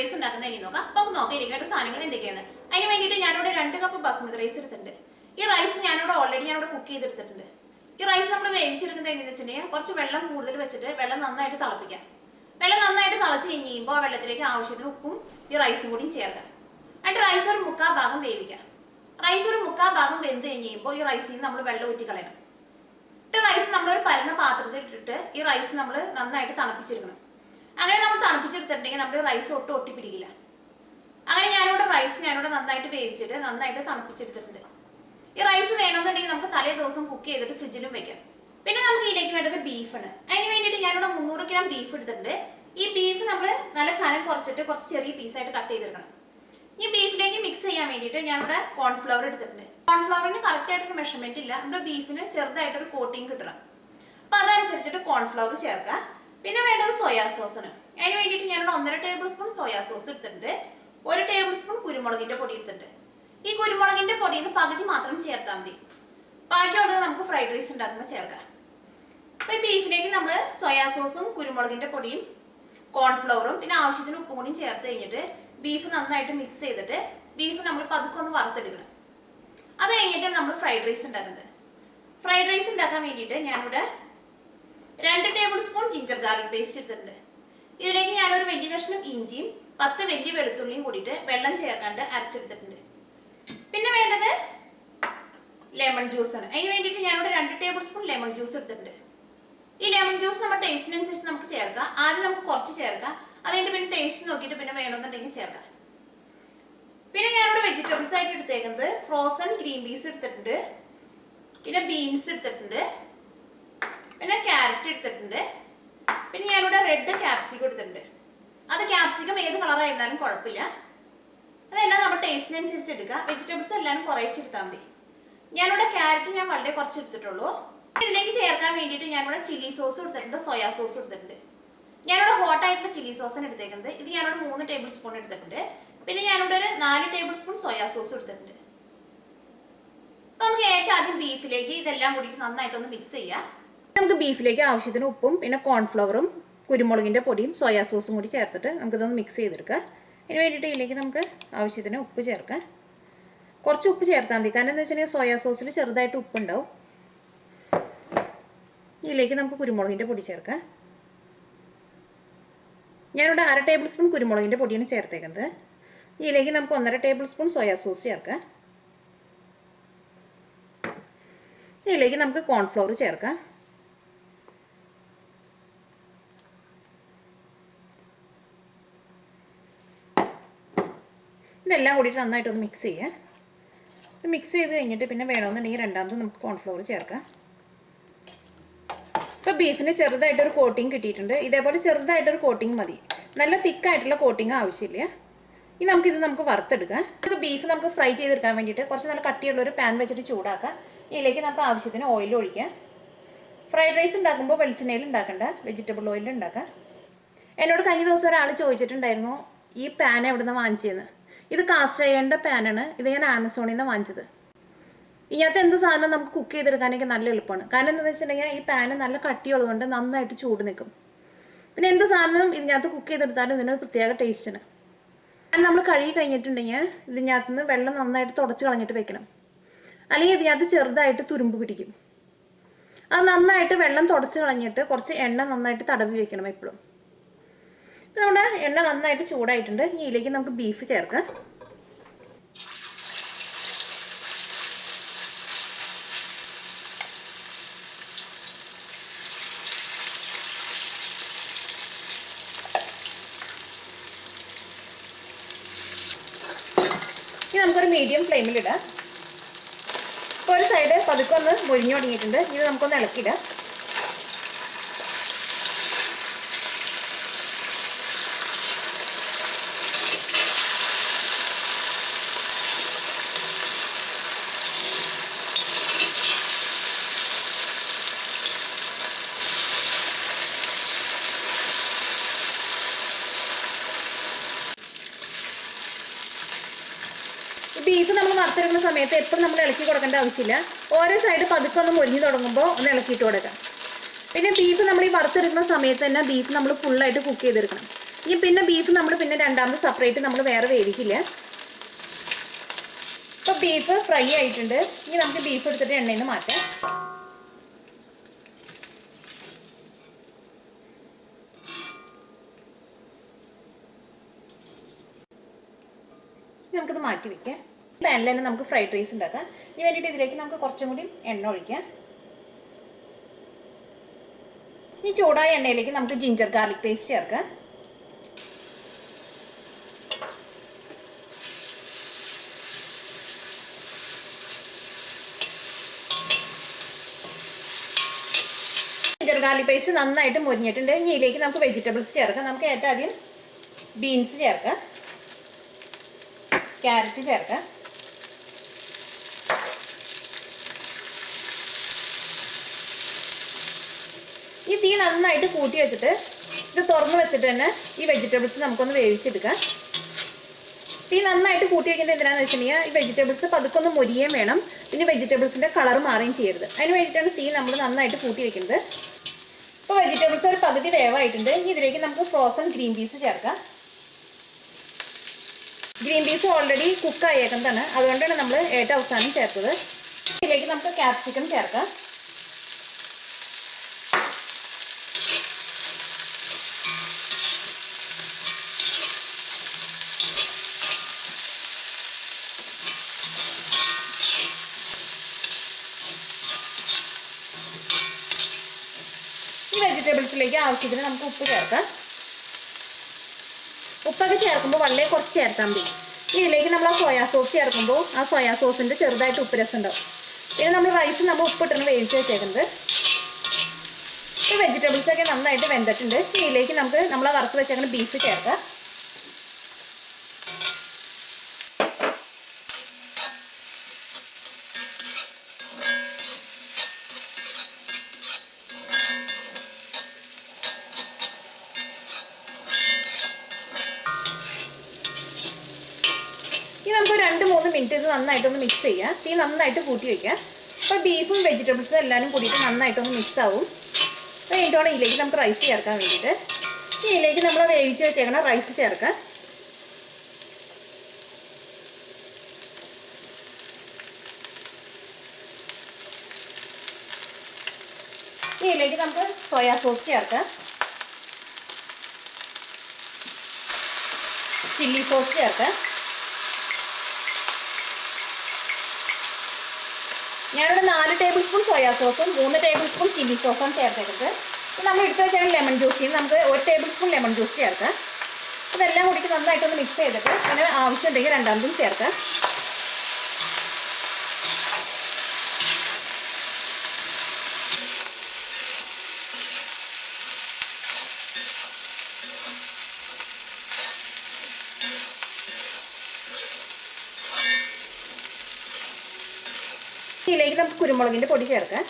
Rice ഉണ്ടാക്കുന്ന ഇനി നോക്കാം. അപ്പൊ നമുക്ക് നോക്കാം ഇതിലേക്കായിട്ട് സാധനങ്ങൾ എന്തൊക്കെയാണ്. അതിന് വേണ്ടിയിട്ട് ഞാനിവിടെ 2 കപ്പ് ബസ്മതി റൈസ് എടുത്തിട്ടുണ്ട്. ഈ റൈസ് ഞാനിവിടെ ഓൾറെഡി കുക്ക് ചെയ്തെടുത്തിട്ടുണ്ട്. ഈ റൈസ് നമ്മൾ വേവിച്ചെടുക്കുന്നത് എങ്ങനെയാണെന്ന് വെച്ചിട്ടുണ്ടെങ്കിൽ കുറച്ച് വെള്ളം കൂടുതൽ വെച്ചിട്ട് വെള്ളം നന്നായിട്ട് തിളപ്പിക്കാം. വെള്ളം നന്നായിട്ട് തിളച്ച് കഴിയുമ്പോൾ ആ വെള്ളത്തിലേക്ക് ആവശ്യത്തിന് ഉപ്പും ഈ റൈസും കൂടിയും ചേർക്കാം. എന്നിട്ട് റൈസ് ഒരു 3/4 ഭാഗം വേവിക്കാം. റൈസ് ഒരു 3/4 ഭാഗം വെന്ത് കഴിയുമ്പോൾ ഈ റൈസിൽ നിന്ന് നമ്മൾ വെള്ളം ഊറ്റി കളയണം. എന്നിട്ട് റൈസ് നമ്മളൊരു പരന്ന പാത്രത്തിൽ ഇട്ടിട്ട് ഈ റൈസ് നമ്മൾ നന്നായിട്ട് തണുപ്പിച്ചെടുക്കണം. അങ്ങനെ നമ്മൾ തണുപ്പിച്ചെടുത്തിട്ടുണ്ടെങ്കിൽ നമ്മുടെ റൈസ് ഒട്ടും ഒട്ടിപ്പിടിക്കില്ല. അങ്ങനെ റൈസ് നന്നായിട്ട് വേവിച്ചിട്ട് നന്നായിട്ട് തണുപ്പിച്ചെടുത്തിട്ടുണ്ട്. ഈ റൈസ് വേണമെന്നുണ്ടെങ്കിൽ നമുക്ക് തലേ ദിവസം കുക്ക് ചെയ്തിട്ട് ഫ്രിഡ്ജിലും വെക്കാം. പിന്നെ നമുക്ക് ഇതിലേക്ക് വേണ്ടത് ബീഫാണ്. അതിന് വേണ്ടിയിട്ട് ഞാനിവിടെ 300 ഗ്രാം ബീഫ് എടുത്തിട്ടുണ്ട്. ഈ ബീഫ് നമ്മൾ നല്ല കനം കുറച്ചിട്ട് കുറച്ച് ചെറിയ പീസായിട്ട് കട്ട് ചെയ്തെടുക്കണം. ഈ ബീഫിലേക്ക് മിക്സ് ചെയ്യാൻ വേണ്ടിയിട്ട് ഞാനിവിടെ കോൺഫ്ലവർ എടുത്തിട്ടുണ്ട്. കോൺഫ്ലവറിന് കറക്റ്റ് ആയിട്ടൊരു മെഷർമെന്റ് ഇല്ല. നമ്മുടെ ബീഫിന് ചെറുതായിട്ടൊരു കോട്ടിങ് കിട്ടണം. അപ്പൊ അതനുസരിച്ചിട്ട് കോൺഫ്ലവർ ചേർക്കാം. പിന്നെ വേണ്ടത് സോയാ സോസാണ്. അതിന് വേണ്ടിയിട്ട് ഞാനിവിടെ 1.5 ടേബിൾ സ്പൂൺ സോയാ സോസ് എടുത്തിട്ടുണ്ട്. 1 ടേബിൾ സ്പൂൺ കുരുമുളകിന്റെ പൊടി എടുത്തിട്ടുണ്ട്. ഈ കുരുമുളകിന്റെ പൊടിയിൽ നിന്ന് പകുതി മാത്രം ചേർത്താൽ മതി. ബാക്കിയുള്ളത് നമുക്ക് ഫ്രൈഡ് റൈസ് ഉണ്ടാക്കുമ്പോൾ ചേർക്കാം. അപ്പൊ ഈ ബീഫിലേക്ക് നമ്മൾ സോയാ സോസും കുരുമുളകിന്റെ പൊടിയും കോൺഫ്ലവറും പിന്നെ ആവശ്യത്തിന് ഉപ്പും കൂടിയും ചേർത്ത് കഴിഞ്ഞിട്ട് ബീഫ് നന്നായിട്ട് മിക്സ് ചെയ്തിട്ട് ബീഫ് നമ്മൾ പതുക്കെ ഒന്ന് വറുത്തെടുക്കണം. അത് കഴിഞ്ഞിട്ടാണ് നമ്മൾ ഫ്രൈഡ് റൈസ് ഉണ്ടാക്കുന്നത്. ഫ്രൈഡ് റൈസ് ഉണ്ടാക്കാൻ വേണ്ടിയിട്ട് ഞാനിവിടെ 2 table spoon ginger garlic paste എടുത്തിട്ടുണ്ട്. ഇതിലേക്ക് ഞാനൊരു വലിയ കഷ്ണം ഇഞ്ചിയും 10 വലിയ വെളുത്തുള്ളിയും കൂടിയിട്ട് വെള്ളം ചേർക്കാണ്ട് അരച്ചെടുത്തിട്ടുണ്ട്. പിന്നെ വേണ്ടത് ലെമൺ ജ്യൂസ് ആണ്. അതിന് വേണ്ടിയിട്ട് ഞാനിവിടെ 2 ടേബിൾ സ്പൂൺ ലെമൺ ജ്യൂസ് എടുത്തിട്ടുണ്ട്. ഈ ലെമൺ ജ്യൂസ് നമ്മുടെ ടേസ്റ്റിനനുസരിച്ച് നമുക്ക് ചേർക്കാം. ആദ്യം നമുക്ക് കുറച്ച് ചേർക്കാം. അതുകഴിഞ്ഞിട്ട് പിന്നെ ടേസ്റ്റ് നോക്കിയിട്ട് പിന്നെ വേണമെന്നുണ്ടെങ്കിൽ ചേർക്കാം. പിന്നെ ഞാനിവിടെ വെജിറ്റബിൾസ് ആയിട്ട് എടുത്തേക്കുന്നത് ഫ്രോസൺ ഗ്രീൻ പീസ് എടുത്തിട്ടുണ്ട്. പിന്നെ ബീൻസ് എടുത്തിട്ടുണ്ട്. പിന്നെ ക്യാരറ്റ് എടുത്തിട്ടുണ്ട്. പിന്നെ ഞാനിവിടെ റെഡ് ക്യാപ്സിക്കം എടുത്തിട്ടുണ്ട്. അത് ക്യാപ്സിക്കം ഏത് കളറായിരുന്നാലും കുഴപ്പമില്ല. അതെല്ലാം നമ്മുടെ ടേസ്റ്റിനനുസരിച്ച് എടുക്കുക. വെജിറ്റബിൾസ് എല്ലാം കുറേശ്ശെ എടുത്താൽ മതി. ഞാനിവിടെ ക്യാരറ്റ് വളരെ കുറച്ച് എടുത്തിട്ടുള്ളൂ. ഇതിലേക്ക് ചേർക്കാൻ വേണ്ടിയിട്ട് ഞാനിവിടെ ചില്ലി സോസ് എടുത്തിട്ടുണ്ട്, സോയാ സോസ് എടുത്തിട്ടുണ്ട്. ഞാനിവിടെ ഹോട്ട് ആയിട്ടുള്ള ചില്ലി സോസാണ് എടുത്തേക്കുന്നത്. ഇത് ഞാനിവിടെ 3 ടേബിൾ സ്പൂൺ എടുത്തിട്ടുണ്ട്. പിന്നെ ഞാനിവിടെ ഒരു 4 ടേബിൾ സ്പൂൺ സോയാ സോസ് എടുത്തിട്ടുണ്ട്. അപ്പൊ നമുക്ക് ഏറ്റവും ആദ്യം ബീഫിലേക്ക് ഇതെല്ലാം കൂടിയിട്ട് നന്നായിട്ടൊന്ന് മിക്സ് ചെയ്യാം. നമുക്ക് ബീഫിലേക്ക് ആവശ്യത്തിന് ഉപ്പും പിന്നെ കോൺഫ്ലവറും കുരുമുളകിന്റെ പൊടിയും സോയാ സോസും കൂടി ചേർത്തിട്ട് നമുക്കിതൊന്ന് മിക്സ് ചെയ്തെടുക്കാം. ഇതിന് വേണ്ടിയിട്ട് ഇതിലേക്ക് നമുക്ക് ആവശ്യത്തിന് ഉപ്പ് ചേർക്കാം. കുറച്ച് ഉപ്പ് ചേർത്താൽ മതി. കാരണം എന്താ വെച്ചിട്ടുണ്ടെങ്കിൽ സോയാ സോസിൽ ചെറുതായിട്ട് ഉപ്പുണ്ടാവും. ഇതിലേക്ക് നമുക്ക് കുരുമുളകിന്റെ പൊടി ചേർക്കാം. ഞാനിവിടെ 1/2 ടേബിൾ സ്പൂൺ കുരുമുളകിന്റെ പൊടിയാണ് ചേർത്തേക്കുന്നത്. ഇതിലേക്ക് നമുക്ക് 1.5 ടേബിൾ സ്പൂൺ സോയാ സോസ് ചേർക്കാം. ഇതിലേക്ക് നമുക്ക് കോൺഫ്ലവർ ചേർക്കാം. ഇതെല്ലാം കൂടിയിട്ട് നന്നായിട്ടൊന്ന് മിക്സ് ചെയ്യാം. മിക്സ് ചെയ്ത് കഴിഞ്ഞിട്ട് പിന്നെ വേണമെന്നുണ്ടെങ്കിൽ രണ്ടാമത് നമുക്ക് കോൺഫ്ലവർ ചേർക്കാം. ഇപ്പോൾ ബീഫിന് ചെറുതായിട്ടൊരു കോട്ടിങ് കിട്ടിയിട്ടുണ്ട്. ഇതേപോലെ ചെറുതായിട്ടൊരു കോട്ടിങ് മതി. നല്ല തിക്കായിട്ടുള്ള കോട്ടിങ് ആവശ്യമില്ല. ഇനി നമുക്ക് വറുത്തെടുക്കാം. നമുക്ക് ബീഫ് നമുക്ക് ഫ്രൈ ചെയ്തെടുക്കാൻ വേണ്ടിയിട്ട് കുറച്ച് നല്ല കട്ടിയുള്ളൊരു പാൻ വെച്ചിട്ട് ചൂടാക്കാം. ഇതിലേക്ക് നമുക്ക് ആവശ്യത്തിന് ഓയിൽ ഒഴിക്കാം. ഫ്രൈഡ് റൈസ് ഉണ്ടാക്കുമ്പോൾ വെളിച്ചെണ്ണയിൽ ഉണ്ടാക്കണ്ട, വെജിറ്റബിൾ ഓയിലിൽ ഉണ്ടാക്കാം. എന്നോട് കഴിഞ്ഞ ദിവസം ഒരാൾ ചോദിച്ചിട്ടുണ്ടായിരുന്നു ഈ പാൻ എവിടെ നിന്ന് വാങ്ങിച്ചതെന്ന്. ഇത് കാസ്റ്റ് ചെയ്യേണ്ട പാനാണ്. ഇത് ഞാൻ ആമസോണിൽ നിന്ന് വാങ്ങിച്ചത്. ഇതിനകത്ത് എന്ത് സാധനം നമുക്ക് കുക്ക് ചെയ്തെടുക്കാനൊക്കെ നല്ല എളുപ്പമാണ്. കാരണം എന്താണെന്ന് വെച്ചിട്ടുണ്ടെങ്കിൽ ഈ പാന് നല്ല കട്ടിയുള്ളതുകൊണ്ട് നന്നായിട്ട് ചൂട് നിൽക്കും. പിന്നെ എന്ത് സാധനം ഇതിനകത്ത് കുക്ക് ചെയ്തെടുത്താലും ഇതിനൊരു പ്രത്യേക ടേസ്റ്റാണ്. നമ്മൾ കഴുകി കഴിഞ്ഞിട്ടുണ്ടെങ്കിൽ ഇതിനകത്ത് നിന്ന് വെള്ളം നന്നായിട്ട് തുടച്ച് കളഞ്ഞിട്ട് വെക്കണം. അല്ലെങ്കിൽ ഇതിനകത്ത് ചെറുതായിട്ട് തുരുമ്പ് പിടിക്കും. അത് നന്നായിട്ട് വെള്ളം തുടച്ച് കളഞ്ഞിട്ട് കുറച്ച് എണ്ണ നന്നായിട്ട് തടവി വെക്കണം എപ്പോഴും. നമ്മുടെ എണ്ണ നന്നായിട്ട് ചൂടായിട്ടുണ്ട്. ഇതിലേക്ക് നമുക്ക് ബീഫ് ചേർക്കാം. ഇനി നമുക്കൊരു മീഡിയം ഫ്ലെയിമിലിടാം. ഇപ്പോൾ ഒരു സൈഡ് പതുക്കെ ഒന്ന് മൊരിഞ്ഞു തുടങ്ങിയിട്ടുണ്ട്. ഇത് നമുക്കൊന്ന് ഇളക്കിയിടാം. ബീഫ് നമ്മൾ വറുത്തെടുക്കുന്ന സമയത്ത് എപ്പോഴും നമ്മൾ ഇളക്കി കൊടുക്കേണ്ട ആവശ്യമില്ല. ഓരോ സൈഡ് പതുക്കെ ഒന്ന് മൊരിഞ്ഞ് തുടങ്ങുമ്പോൾ ഒന്ന് ഇളക്കിയിട്ട് കൊടുക്കാം. പിന്നെ ബീഫ് നമ്മൾ ഈ വറുത്തെടുക്കുന്ന സമയത്ത് തന്നെ ബീഫ് നമ്മൾ ഫുള്ളായിട്ട് കുക്ക് ചെയ്തെടുക്കണം. ഈ പിന്നെ ബീഫ് നമ്മൾ പിന്നെ രണ്ടാമത് സെപ്പറേറ്റ് നമ്മൾ വേറെ വേവിക്കില്ല. ഇപ്പോൾ ബീഫ് ഫ്രൈ ആയിട്ടുണ്ട്. ഇനി നമുക്ക് ബീഫ് എടുത്തിട്ട് എണ്ണയിൽ നിന്ന് മാറ്റാം. നമുക്കിത് മാറ്റി വയ്ക്കാം. പാനിൽ തന്നെ നമുക്ക് ഫ്രൈഡ് റൈസ് ഉണ്ടാക്കാം. ഇതിന് വേണ്ടിയിട്ട് ഇതിലേക്ക് നമുക്ക് കുറച്ചും കൂടി എണ്ണ ഒഴിക്കാം. ഈ ചൂടായ എണ്ണയിലേക്ക് നമുക്ക് ജിഞ്ചർ ഗാർലിക് പേസ്റ്റ് ചേർക്കാം. ജിഞ്ചർ ഗാർലിക് പേസ്റ്റ് നന്നായിട്ട് മുരിഞ്ഞിട്ടുണ്ട്. ഇനി ഇതിലേക്ക് നമുക്ക് വെജിറ്റബിൾസ് ചേർക്കാം. നമുക്ക് ഏറ്റവും ആദ്യം ബീൻസ് ചേർക്കാം, ക്യാരറ്റ് ചേർക്കാം, ഈ തീ നന്നായിട്ട് കൂട്ടി വെച്ചിട്ട് ഇത് തുറന്ന് വെച്ചിട്ട് തന്നെ ഈ വെജിറ്റബിൾസ് നമുക്കൊന്ന് വേവിച്ചെടുക്കാം. തീ നന്നായിട്ട് കൂട്ടി വയ്ക്കുന്നത് എന്തിനാണെന്ന് വെച്ചിട്ടുണ്ടെങ്കിൽ ഈ വെജിറ്റബിൾസ് പതുക്കൊന്ന് മൊരിയേം വേണം, പിന്നെ വെജിറ്റബിൾസിൻ്റെ കളർ മാറുകയും ചെയ്യരുത്. അതിന് വേണ്ടിയിട്ടാണ് തീ നമ്മൾ നന്നായിട്ട് കൂട്ടി വയ്ക്കുന്നത്. ഇപ്പോൾ വെജിറ്റബിൾസ് ഒരു പകുതി വേവായിട്ടുണ്ട്. ഇനി ഇതിലേക്ക് നമുക്ക് ഫ്രോസൺ ഗ്രീൻ പീസ് ചേർക്കാം. ഗ്രീൻ പീസ് ഓൾറെഡി കുക്കായേക്കുന്നതാണ്, അതുകൊണ്ടാണ് നമ്മൾ ഏറ്റവും അവസാനം ചേർത്തത്. ഇതിലേക്ക് നമുക്ക് ക്യാപ്സിക്കം ചേർക്കാം. ഈ വെജിറ്റബിൾസിലേക്ക് ആവശ്യത്തിന് നമുക്ക് ഉപ്പ് ചേർക്കാം. ഉപ്പൊക്കെ ചേർക്കുമ്പോൾ വളരെ കുറച്ച് ചേർത്താൽ മതി. ഇതിലേക്ക് നമ്മൾ ആ സോയാ സോസ് ചേർക്കുമ്പോൾ ആ സോയാ സോസിൻ്റെ ചെറുതായിട്ട് ഉപ്പ് രസം ഉണ്ടാവും. പിന്നെ നമ്മൾ റൈസ് നമ്മൾ ഉപ്പിട്ടാണ് വേവിച്ച് വെച്ചേക്കുന്നത്. ഇപ്പോൾ വെജിറ്റബിൾസൊക്കെ നന്നായിട്ട് വെന്തിട്ടുണ്ട്. ഇതിലേക്ക് നമുക്ക് നമ്മൾ വറുത്ത് വെച്ചേക്കുന്ന ബീഫ് ചേർക്കാം. നമുക്ക് 2-3 മിനിറ്റ് ഇത് നന്നായിട്ടൊന്ന് മിക്സ് ചെയ്യാം. തീ നന്നായിട്ട് കൂട്ടി വയ്ക്കാം. അപ്പോൾ ബീഫും വെജിറ്റബിൾസും എല്ലാവരും കൂടിയിട്ട് നന്നായിട്ടൊന്ന് മിക്സ് ആവും. അപ്പോൾ കഴിഞ്ഞിട്ടാണ് ഇതിലേക്ക് നമുക്ക് റൈസ് ചേർക്കാൻ വേണ്ടിയിട്ട്. ഇതിലേക്ക് നമ്മൾ വേവിച്ച് വെച്ചേക്കണം റൈസ് ചേർക്കാം. ഇതിലേക്ക് നമുക്ക് സോയാ സോസ് ചേർക്കാം, ചില്ലി സോസ് ചേർക്കാം. ഞാനിവിടെ 4 ടേബിൾ സ്പൂൺ സോയാ സോസും 3 ടേബിൾ സ്പൂൺ ചില്ലി സോസും ചേർത്തേക്കുന്നത്. നമ്മൾ എടുത്ത് വെച്ചാൽ ലെമൺ ജ്യൂസിൽ നമുക്ക് 1 ടേബിൾ സ്പൂൺ ലെമൺ ജ്യൂസ് ചേർക്കാം. ഇതെല്ലാം കൂടിയിട്ട് നന്നായിട്ടൊന്ന് മിക്സ് ചെയ്തിട്ട് പിന്നെ ആവശ്യമുണ്ടെങ്കിൽ രണ്ടാമതും ചേർക്കാം. ഇതിലേക്ക് നമുക്ക് കുരുമുളകിൻ്റെ പൊടി ചേർക്കാം.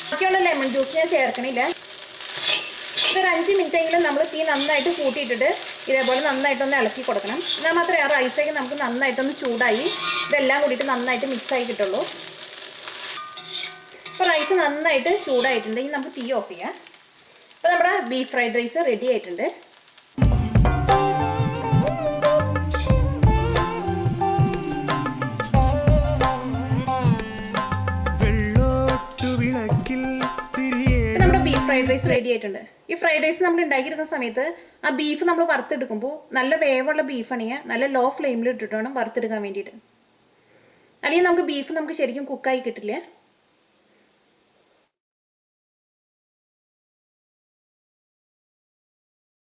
ബാക്കിയുള്ള ലെമൺ ജ്യൂസ് ഞാൻ ചേർക്കണില്ല. ഇതൊരു 5 മിനിറ്റെങ്കിലും നമ്മൾ തീ നന്നായിട്ട് കൂട്ടിയിട്ടിട്ട് ഇതേപോലെ നന്നായിട്ടൊന്ന് ഇളക്കി കൊടുക്കണം. എന്നാൽ മാത്രമേ ആ റൈസൊക്കെ നമുക്ക് നന്നായിട്ടൊന്ന് ചൂടായി ഇതെല്ലാം കൂടിയിട്ട് നന്നായിട്ട് മിക്സായി കിട്ടുള്ളൂ. അപ്പോൾ റൈസ് നന്നായിട്ട് ചൂടായിട്ടുണ്ടെങ്കിൽ നമുക്ക് തീ ഓഫ് ചെയ്യാം. അപ്പോൾ നമ്മുടെ ബീഫ് ഫ്രൈഡ് റൈസ് റെഡി ആയിട്ടുണ്ട്. ഫ്രൈഡ് റൈസ് റെഡി ആയിട്ടുണ്ട്. ഈ ഫ്രൈഡ് റൈസ് നമ്മൾ ഉണ്ടാക്കിയെടുക്കുന്ന സമയത്ത് ആ ബീഫ് നമ്മൾ വറുത്തെടുക്കുമ്പോൾ നല്ല വേവുള്ള ബീഫാണെങ്കിൽ നല്ല ലോ ഫ്ലെയിമിൽ ഇട്ടിട്ട് വേണം വറുത്തെടുക്കാൻ വേണ്ടിയിട്ട്. അല്ലെങ്കിൽ നമുക്ക് ബീഫ് നമുക്ക് ശരിക്കും കുക്കായി കിട്ടില്ല.